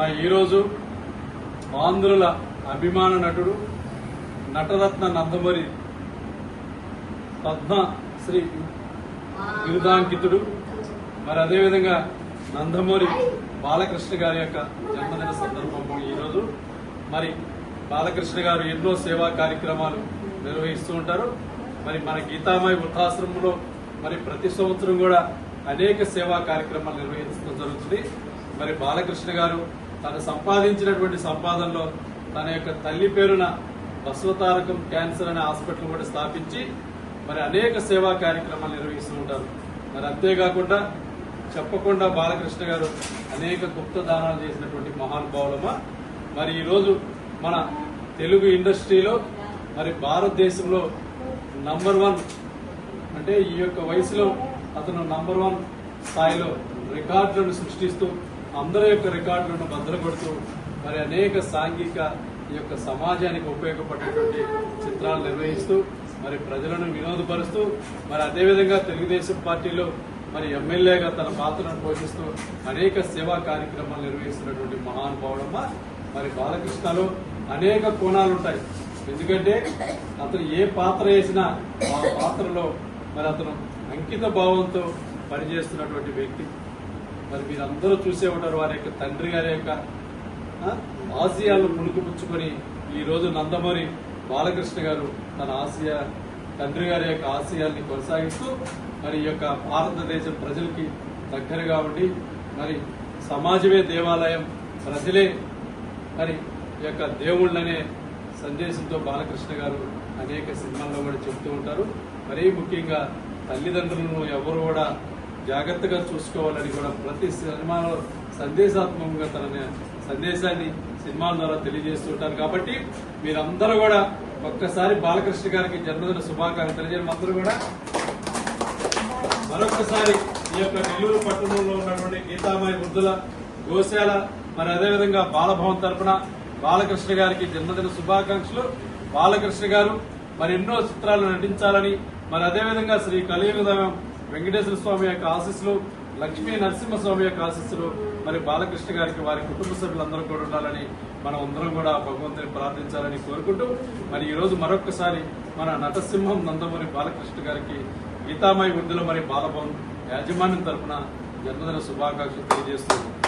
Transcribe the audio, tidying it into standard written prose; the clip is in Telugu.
ఈరోజు ఆంధ్రుల అభిమాన నటుడు నటరత్న నందమూరి పద్మశ్రీ బిరుదాంకితుడు అదేవిధంగా నందమూరి బాలకృష్ణ గారి యొక్క జన్మదిన సందర్భంలో ఈరోజు బాలకృష్ణ గారు ఎన్నో సేవా కార్యక్రమాలు నిర్వహిస్తూ ఉంటారు. మన గీతామయ వృద్ధాశ్రమంలో ప్రతి సంవత్సరం కూడా అనేక సేవా కార్యక్రమాలు నిర్వహించడం జరుగుతుంది. బాలకృష్ణ గారు తను సంపాదించినటువంటి సంపాదనలో తన యొక్క తల్లి పేరున బసవతారకం క్యాన్సర్ అనే హాస్పిటల్ కూడా స్థాపించి అనేక సేవా కార్యక్రమాలు నిర్వహిస్తూ ఉంటారు. అంతేకాకుండా చెప్పకుండా బాలకృష్ణ గారు అనేక గుప్త దానాలు చేసినటువంటి మహానుభావులమా. ఈరోజు మన తెలుగు ఇండస్ట్రీలో భారతదేశంలో నంబర్ 1 అంటే ఈ యొక్క వయసులో అతను నంబర్ 1 స్థాయిలో రికార్డులను సృష్టిస్తూ అందరి యొక్క రికార్డులను భద్రపడుతూ అనేక సాంఘిక ఈ యొక్క సమాజానికి ఉపయోగపడేటువంటి చిత్రాలు నిర్వహిస్తూ ప్రజలను వినోదపరుస్తూ అదేవిధంగా తెలుగుదేశం పార్టీలో ఎమ్మెల్యేగా తన పాత్రను పోషిస్తూ అనేక సేవా కార్యక్రమాలు నిర్వహిస్తున్నటువంటి మహానుభావుడమ్మ. బాలకృష్ణలో అనేక కోణాలుంటాయి. ఎందుకంటే అతను ఏ పాత్ర వేసినా ఆ పాత్రలో అతను అంకిత భావంతో పనిచేస్తున్నటువంటి వ్యక్తి. మీరందరూ చూసే ఉంటారు వారి యొక్క తండ్రి గారి యొక్క ఆశయాలను పుణుకుపుచ్చుకొని ఈ రోజు నందమూరి బాలకృష్ణ గారు తన తండ్రి గారి యొక్క ఆశయాల్ని కొనసాగిస్తూ ఈ యొక్క భారతదేశం ప్రజలకి దగ్గరగా ఉండి సమాజమే దేవాలయం, ప్రజలే ఈ యొక్క దేవుళ్ళనే సందేశంతో బాలకృష్ణ గారు అనేక సినిమాల్లో కూడా చెబుతూ ఉంటారు. ముఖ్యంగా తల్లిదండ్రులను ఎవరు కూడా జాగ్రత్తగా చూసుకోవాలని కూడా ప్రతి సినిమాలో సందేశాత్మకంగా తన సందేశాన్ని సినిమాల ద్వారా తెలియజేస్తూ ఉంటారు. కాబట్టి మీరందరూ కూడా ఒక్కసారి బాలకృష్ణ గారికి జన్మదిన శుభాకాంక్షలు తెలియజేయడం అందరూ కూడా మరొకసారి ఈ యొక్క నెల్లూరు పట్టణంలో ఉన్నటువంటి గీతామయ వృద్ధుల గోశాల అదేవిధంగా బాలభవన్ తరఫున బాలకృష్ణ గారికి జన్మదిన శుభాకాంక్షలు. బాలకృష్ణ గారు ఎన్నో చిత్రాలు నటించాలని అదేవిధంగా శ్రీ కలియుగ వెంకటేశ్వర స్వామి యొక్క ఆశీస్సులు, లక్ష్మీ నరసింహస్వామి యొక్క ఆశీస్సులు బాలకృష్ణ గారికి వారి కుటుంబ సభ్యులందరూ కూడా ఉండాలని మనం అందరం కూడా భగవంతుని ప్రార్థించాలని కోరుకుంటూ ఈ రోజు మరొకసారి నటసింహం నందమూరి బాలకృష్ణ గారికి గీతామయ వృద్ధుల బాలభవన్ యాజమాన్యం తరఫున జన్మదిన శుభాకాంక్షలు తెలియజేస్తున్నాను.